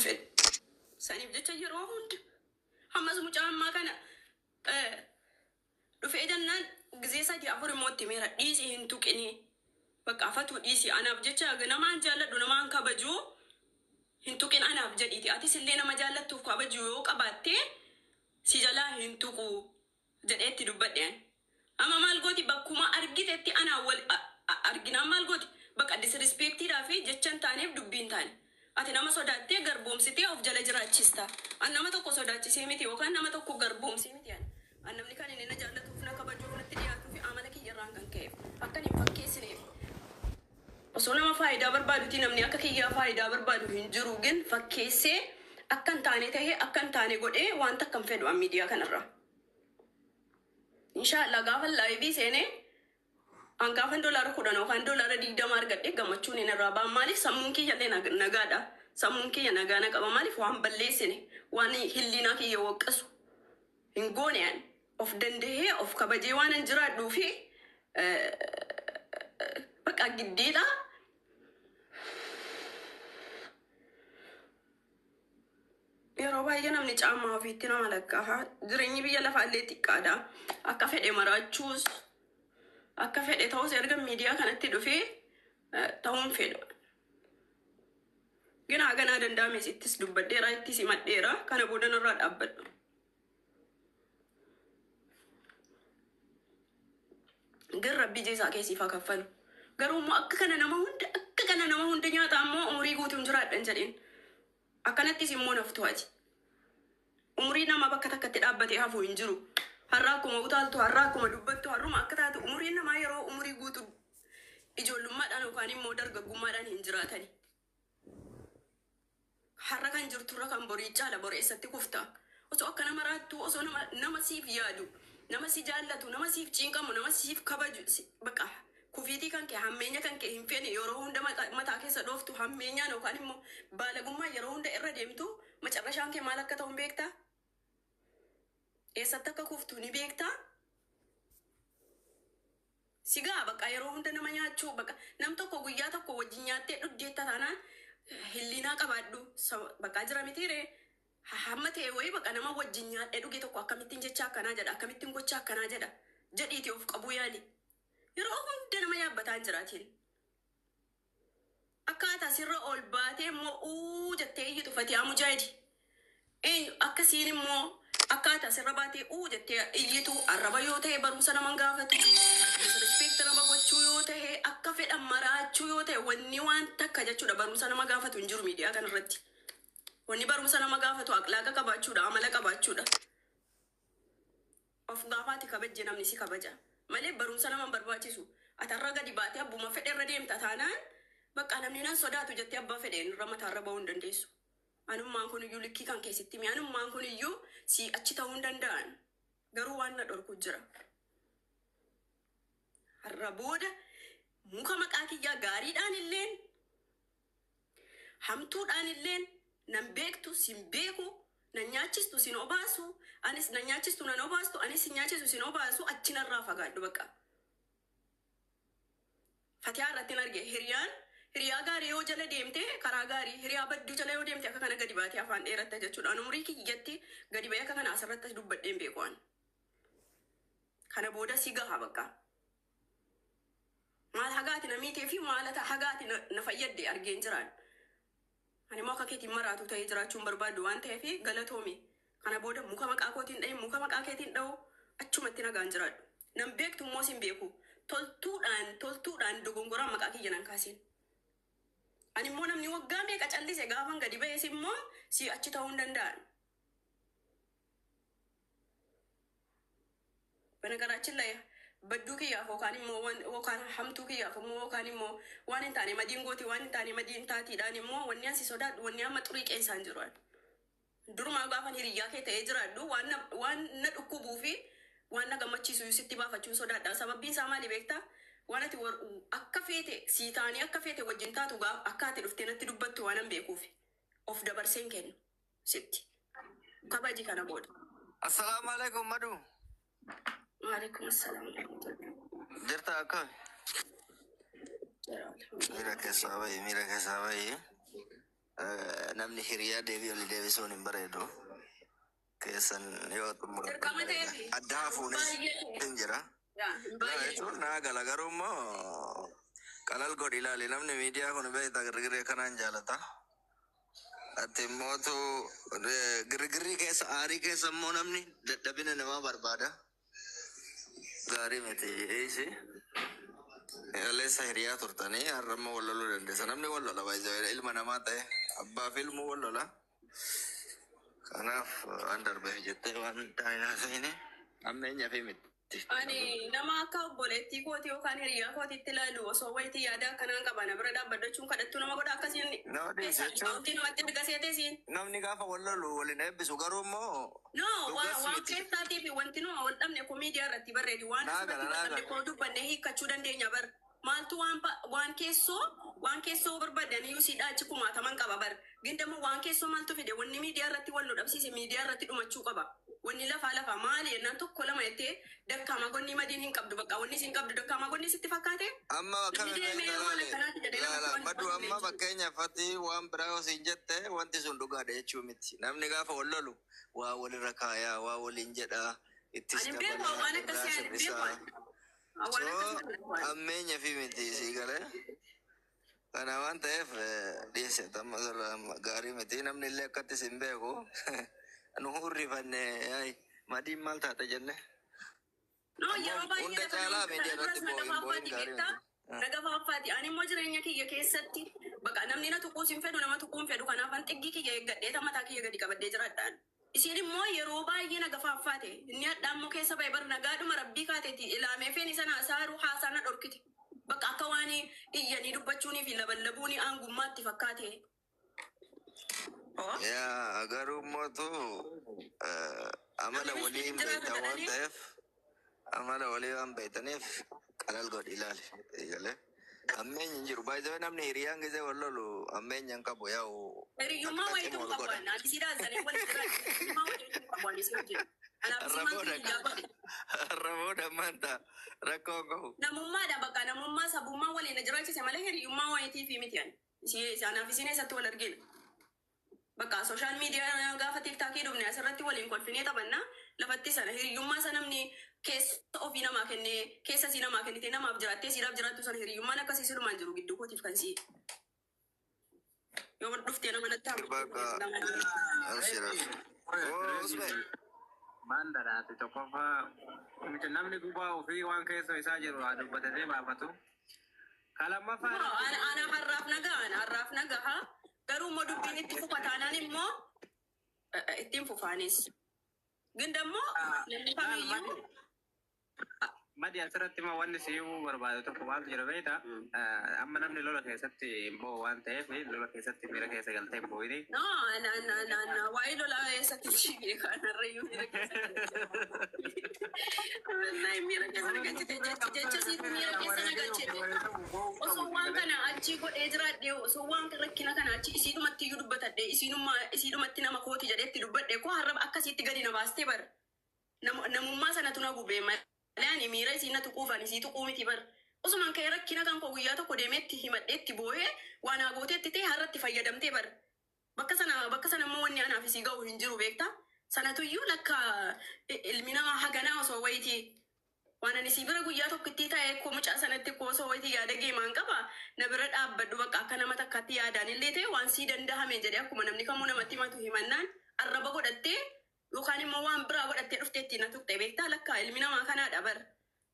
fedhu. Saniif jecha yeroo hunda hammas mucaa ammaa kana dhufee jennaan gizee sadii afur immoo itti meera dhiisii hin tuqinii bakka afatu dhiisii anaaf jecha namaan jaalladhu namaan kabaju hin tuqin anaaf jedhiiti atis illee nama jaallattuuf kabaju yoo qabaattee si jalaa hin tuqu jedheetti dubbadheen. Amma maal gooti bakkuma argitetti anaa wal arginaa maal gooti bakka disrespectiidhaa fi jechan taaneef dubbiin taane. Ati nama sodaattee garboomsitee of jala jiraachista. An nama tokko sodaachisee miti yookaan nama tokko garboomsee miti ani. An namni kan inni na jaallatuuf na kabajuuf natti dhiyaatuu fi amala kiyyarraan kan ka'eef akka hin fakkeessineef. Osoo nama faayidaa barbaaduti namni akka kiyyaa faayidaa barbaadu hin jiru gin fakkeessee akka hin taane tahee akka hin taane godhee wanta akka hin fedhu an miidiyaa kanarra. Inshaallah gaafa laayivii seenee an gaafan $10 yookaan $20 argadhe gammachuun hin irraa ba'an maaliif sammuun kiyya illee nagaadha. Sammuun kiyya nagaa na qaba maaliif waan balleessine waan hilliinaa kiyya waqqasu hin goone ani of danda'ee of kabajee waan hin jiraadhuu fi bakka giddiidha. Yeroo baay'ee namni caamaa ofiitti nama lakkaa'a. Jireenyi biyya lafaa illee xiqqaadha. Akka fedhe maraachuus akka fedhe ta'us erga miidiyaa kanatti dhufee ta'uun fedha. Gina haganaa danda'ame ittis dubbadheera ittis himadheera kana booda narraa dhaabbadhu. Gin rabbi jeesaa keessiifaa kaffalu. Garuu immoo akka kana nama hunda nyaata ammoo umurii guutuun jiraadhan jedheen. Akkanattis immoo naftu ati. Umurii nama bakka takkatti dhaabbatee hafuu hin jiru. Har'a akkuma utaaltu har'a akkuma dubbattu har'uma akka taatu umuriin namaa yeroo umurii guutu ijoollummaadhaan yookaan immoo dargaggummaadhaan hin jiraatani. Har'a kan jirturra kan borii caala boreessatti kufta. Osoo akka nama raattu osoo nama siif yaadu nama si jaallatu nama siif cinqamu nama siif kabaju bakka kufiitii kan kee hammeenya kan kee hin feene yeroo hunda mataa keessa dhooftu hammeenyaan yookaan immoo baalagummaa yeroo hunda irra deemtu macarrashaan kee maal akka ta'u beektaa? Eessatti akka kuftu ni beektaa? Sigaa bakka yeroo hunda nama nyaachuu bakka nam tokko guyyaa tokko wajjin nyaattee dhuddeetta taanaan hilliinaa qabaadhu bakka jira mitiiree hamma ta'e wayii bakka nama wajjin nyaadhee dhuge tokko akkamittiin jecha akkanaa jedha akkamittiin gocha akkanaa jedha jedhiiti of qabuu yaali. Yeroo hunda nama yaabbataan jiraatiin. Akkaataa sirra ol baatee immoo jettee iyyitu Fatihaa Mujaahidi. Akkasiin immoo akkaataa sirra baatee jettee iyyitu arraba yoo ta'e barumsa naman gaafatu. Disrespect nama gochuu yoo ta'e akka fedhan maraachuu yoo ta'e wanni waan takka jechuudha barumsa nama gaafatu hin jiru miidiyaa kanarratti. Wanni barumsa nama gaafatu aqlaaqa qabaachuudha amala qabaachuudha. Of gaafaati kabajje namni si kabaja. Malee barumsa nama barbaachisu atarra gadi baatee abbuma fedhe irra deemta taanaan bakka namni nan sodaatu jettee abbaa fedheen irra mataarra ba'uu hin dandeessu. Anummaan kun iyyuu likkii kan keessatti mi anummaan kun iyyuu si achi ta'uu hin danda'an garuu waan na dhorku jira. Har'a booda muka maqaa kiyyaa gaariidhaan illeen hamtuudhaan illeen nan beektu sin beeku nan nyaachistu sin obaasu anis nan nyaachistu nan obaastu anis sin nyaachistu sin obaasu achinarraa fagaadhu bakka. Fatihaa irratti hin arge hiriyaa gaarii yoo jala deemte karaa gaarii hiriyaa badduu jala yoo deemte akka kana gadi baatee afaan dheeratta jechuudha. An umurii kiyyatti gadi ba'ee akka kana asirratti dubbadheen beeku'an. Kana booda si gaha bakka. Maal hagaati namiitee fi maal hagaati na fayyadde argeen jiraan. Ani immoo akka keetiin maraatu ta'ee jiraachuun barbaadu waan ta'eef galatoome. Kana booda muka maqaa kootiin dha'e muka maqaa keetiin dha'u achumatti nagaan jiraadhu. Nan beektu immoo sin beeku. Toltuudhaan dogongoraan maqaa kiyya nan kaasin. Ani immoo namni waggaa meeqa callise gaafan gadi ba'ees immoo si achi ta'uu hin danda'an. Banagaraachin laya badduu kiyyaaf yookaan hamtuu kiyyaaf immoo yookaan immoo waan hin taane madiin gooti waan hin taane madiin taatiidhaan immoo wanni ansi sodaadhu wanni amma xurii qeensaan jiru. Durumaa gaafan hiriyyaa kee ta'ee jiraadhu waan na dhukkubuu fi waan na gammachiisu sitti baafachuun sodaadha. Sababbiin isaa maali beektaa? Waan ati akka feete sii taanii akka feete wajjin taatu akka ati dhuftee natti dubbattu waan hin beekuuf of dabarseen kennu sitti. Kabaji kana booda. Assalaamu alaikum madu. Waalaikum assalam. Jirta akkam? Miira keessaa bahi. namni hiriyaa deebii oli deebisuun hin bareedu. Keessan yoo Dirqama ta'eefi. adda hafuunis hin jira. Jechuun naa gala garuu immoo qalal godhi ilaali namni miidiyaa kun beektaa girgiree kanaan jaalata. Ati immootu girgirrii keessa aarii keessa immoo namni dadhabina namaa barbaada. Gaarii miti eesi. Leessa hiriyaa turtanii har'amma wal loluu dandeessa. Namni wal lola baay'ee ilma namaa ta'e abbaa fi ilmu wal lola. Kanaaf waan darbeef jettee waan taa'inaa seene ammeenyaa fi miti. Ani nama akka obboleettii kooti yookaan hiriyaa kootiitti ilaalu osoo wayitii yaada akkanaan qabana bira dhaabbachuun kadhattuu nama godha akkasiin keessatti namatti erga seetesiin. Namni gaafa wal lolu waliin eebbisu garuu immoo. No, waan keessaatii fi wanti nu wal dhabne miidiyaa irratti barreedi waan asirratti koo dubbanne hiikkachuu dandeenya bar. Maaltu waan keessoo barbaadan iyyuu siidhaa achi kumaataman qaba bar. Gindammoo waan keessoo maaltu fide wanni miidiyaa irratti wal nu dhabsiise miidiyaa irratti dhumachuu qaba. Wanni lafaa maali jennaan tokko lama jettee dakkaama gonni madiin hin qabdu bakka wanni siin qabdu dakkaama gonni sitti fakkaate. Amma madu amma fakkeenyaaf waan biraa yoo siin jette wanti sun dhugaadha jechuu miti. Namni gaafa wal lolu waa walirra kaayaa waa waliin jedhaa ittis dabalaa. Ammeenya fi miti sii galee. Kana waan ta'eef dhiyeesse gaarii miti namni illee akkattis hin beeku. Nu hurrifanne madiin maal taata jenne. No, yeroo baay'ee hunda caalaa miidiyaa irratti boo'in gaarii naga faaffaati. Ani immoo jireenya kiyya keessatti bakka namni na tuquus hin fedhu nama tuquun fedhu kanaafan xiggii kiyya eeggadhee mataa kiyya gadi qabadhee jiraadhaan. Isiin immoo yeroo baay'ee naga faaffaate inni hadhaammoo keessa ba'e bar nagaadhuma rabbii kaateeti ilaamee feeni sana saaruu haasaana dhorkite. Bakka akka waan iyyanii dubbachuunii fi laballabuuni aangummaatti fakkaate. Yaa garuu mootu amala walii hin beektan waan ta'eef amala walii waan beektaniif qalal godhi ilaali. Ammeenya hin jiru baay'ee namni hiriyaan gisee wal lolu ammeenya hin qabu yaa'u. Hiriyummaa wayiitu hin qabu ati si daansanee wal jira hiriyummaa wayiitu hin qabu ani si hojjetu. Raboodha maanta rakkoo qabu. Namummaadha bakka namummaa sabummaa waliin jiraachise malee hiriyummaa wayiitiifi miti ani. Anaaf isin eessatti wal argina. Bakka sooshaal miidiyaa gaafa tiiktaakii dhufne asirratti waliin kolfinee taphanna lafatti sana hiriyummaa sana namni keessa ofii namaa kennee keessa sii namaa kennite namaaf jiraattee siidhaaf jiraattu sana hiriyummaan akkasii silumaan jiru gidduu kootiif kan sii. Yoo dhuftee nama natti Mandaraati tokkoffaa namni gubaa ofii waan keessa isaa jiru haa dubbatatee baafatu. Kalammaffaa ana harraaf nagaa garuu immoo dubbiin itti fufataanaan immoo ittiin fufaanis. Gindammoo namni kamiyyuu Madi asirratti ma wanni si'uu barbaadu tokko maaltu jira beektaa? Amma namni lola keessatti immoo waan ta'eef lola keessatti miira keessa galtee immoo ini. Waa'ee lola keessatti shibee kanarrayyuu miira keessa galchite jecha siitu miira keessa nagalchite. Osoo waan kana achii godhee jiraadhee osoo waan rakkina kana achii isiidhumatti iyyuu dubbatadhee isiidhumatti nama kooti jedheetti dubbadhee koo har'a akkasitti gadi na baastee bara. Namummaa sanatu na gubee Laani miira isiin na tuquufan isii tuquu miti bar. Osumaan ka'ee rakkina kan koo guyyaa tokko deemeetti himadheetti boo'ee waan agooteetti ta'e har'atti fayyadamtee bar. Bakka sana immoo wanni anaaf isii ga'u hin jiru beektaa. Sanatuyyuu lakka ilmi namaa haganaa osoo wayitii. Waan ani isii bira guyyaa tokkotti ta'e koo mucaa sanatti koo osoo wayitii yaada geemaan qaba. Na bira dhaabbadhu bakka akka nama takkatti yaadaan illee ta'e waan sii dandahame jedhee akkuma namni kamuu namatti himatu himannaan arraba godhattee yookaan immoo waan biraa godhattee dhufteetti na tuqxe beektaa lakka ilmi namaa kanaadha bar.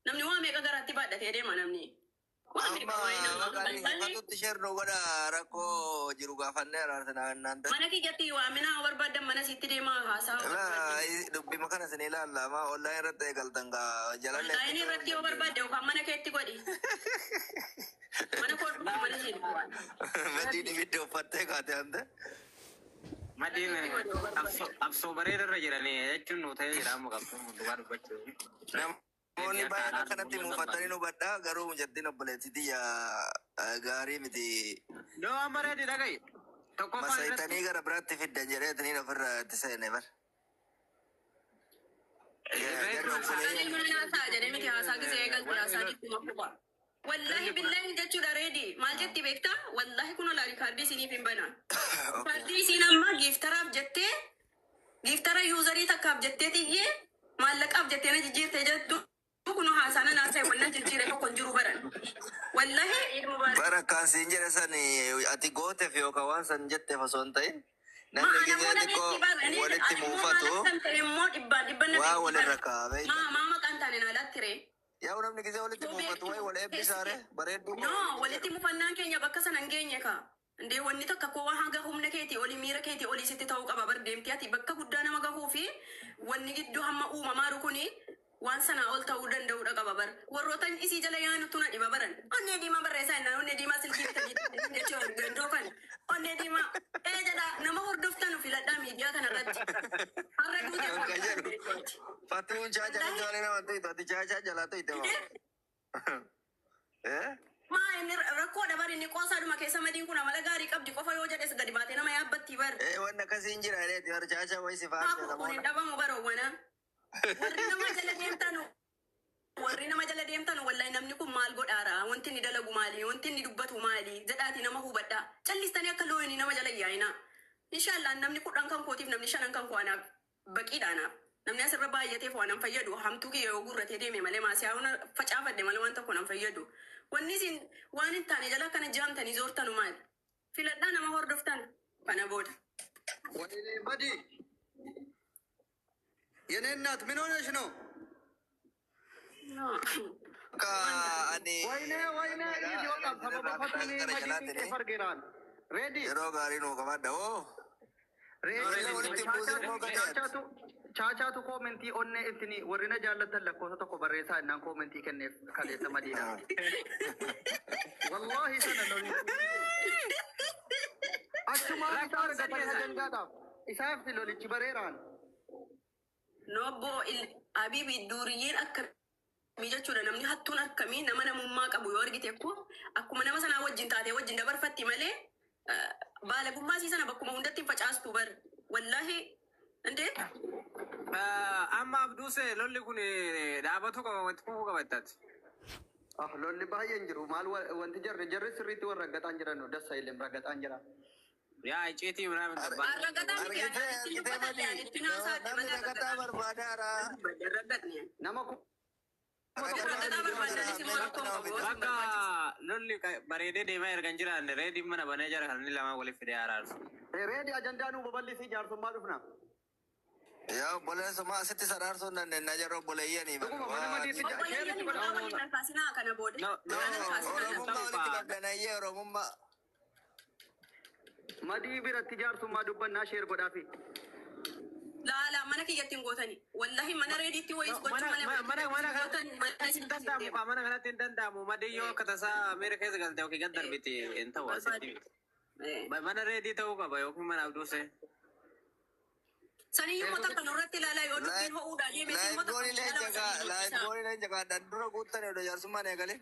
Namni waan meeqa garaatti baadhatee deema namni. Fatutti shernoo godha rakkoo jiru gaafannee araarsanaa naanta. Mana kiyyatti waaminaa barbaadan mana sitti deemaa haasaa. Dubbima kana sin ilaallama online irratti eegaltan gaa jalanne. Online irratti yoo barbaadde yookaan mana keetti godhi. Mana koo mana siin. Madiin ibidda uffattee kaate hante. Madiin absoo bareedarra jiranii jechuun nu ta'ee jedhamu qabdu dhugaa dubbachuu. Namoonni baay'een akkanatti muufatanii nu badhaa garuu mucattiin obboleettiitii gaarii miti. Yoo amma reedi dhaga'i. Masaayitanii gara biraatti fiddan jedheetanii ofirra itti seene bar. Haasaa jedhee miti haasaa gisee eegalti haasaa jittuma fuqa. wallahi billahi jechuudha reedi maal jetti beektaa wallahi kun olaari kaardii isiniif hin banaa kaardii isiin amma giiftaraaf jettee giiftara yuuzarii takkaaf jettee xiyyee maallaqaaf jettee na jijjiirte jettu kun haasana naasee wannan jijjiire tokko hin jiru baran wallahi bara kaasiin jedhe san ati gooteef yookaan waan san jetteef osoo hin ta'in namni gisee xiqqoo walitti muufatu waa walirra kaa'ame maa maqaan taane naalaatti ree yaa namni gisee walitti muufatu wayi wal eebbisaare bareedduu no walitti mufannaan keenya bakka sana hin geenye ka ndee wanni takka koo waan hanga humna keetii oli miira keetii oli sitti ta'uu qaba bar deemtii ati bakka guddaa nama gahuu fi wanni gidduu hamma uumamaa rukuni waan sana ol ta'uu danda'uudha qaba bar warrootan isii jala yaanutu na dhiba baran onnee diimaa barreessaa innaan onnee diimaa silkii bitanii jechuun gandoo kan onnee diimaa jedha nama hordoftan filadhaa miidiyaa kanarratti har'a duutee Fatuun caca jala nama ta'e ati caca jala ta'e maa inni rakkoo dabar inni qoosaadhuma keessa madiin kun amala gaarii qabdi qofa yoo jedhes gadi baatee nama yaabbatti bar wanna akkasiin jira reeti bar caca wayisi maa kun hin dhabamu baroowwana warri nama jala deemtan wallahi namni kun maal godhaara wanti inni dalagu maali wanti inni dubbatu maali jedhaati nama hubadha callistanii akka looyinii nama jala yaa'ina inshaallah namni kudhan kan kootiif namni shanan kan koo anaaf baqiidha anaaf namni asirra baay'ateef waan an fayyadu hamtuu kiyya yoo gurratee deeme malee maasiyaa hona facaafadde malee waan tokko nan fayyadu wanni isin waan hin taane jala kana jaamtanii zoortanu maali filadhaa nama hordoftan kana booda ወይኔ መዲ የኔ እናት ምን ሆነሽ ነው? ani ወይኔ ይወጣል ተበበፈተኒ መዲ ፈርገናል ሬዲ yeroo gaarii nuu qabadha oo ቻቻቱ ኮሜንቲ ኦኔ እንትኒ ወሪነ ጃለተን ለኮተ ተኮ በሬሳ እናን ኮሜንቲ ከኔፍ ከሌተ መዲና ወላሂ ሰነኖ አቹማ ኢሳር ገተነ ገንጋዳ ኢሳፍ ሎሊቺ በሬራን nobbo abibi duuriyyiin akkamii jechuudha namni hattuun akkamii nama namummaa qabu yoo argite akkuma nama sanaa wajjin taatee wajjin dabarfatti malee baalagummaa sii sana bakkuma hundatti hin facaastu bar wallahi inde amma abduuse lolli kun dhaabatu qaba wanti kufuu qabattati lolli baay'een jiru maal wanti jarri sirriitti warra raggataan jiran no dassa illee raggataan jira yaa icciitii ምናምን ገባ nama bakka lolli bareedee deemaa ergan jiraan reediin mana banee jara kan inni lama waliif fidee araarsu reedi ajandaanuu babal'isii jaarsummaa dhufna yaa obboleessuma asitti saraarsu hin dandeenye yeroo obboleeyyanii obboleeyyan waliin alkaasinaa kana booda oromummaa walitti qabdanayyee oromummaa madii biratti jaarsummaa dubbannaa sheer godhaafi laala mana kiyyattiin gootani wallahi mana reediitti wayis gochuu mana kanatti hin danda'amu madiyyoo akka tasaa miira keessa galte yookiin gad darbite hin ta'u asitti mana reedii ta'uu qaba yookiin mana abduuse saniyyuu mota kan irratti ilaalaa yoo dubbiin ho'uudha deemee mota laayit goonilee jagaa dandura guuttane odoo jaarsummaan eegale.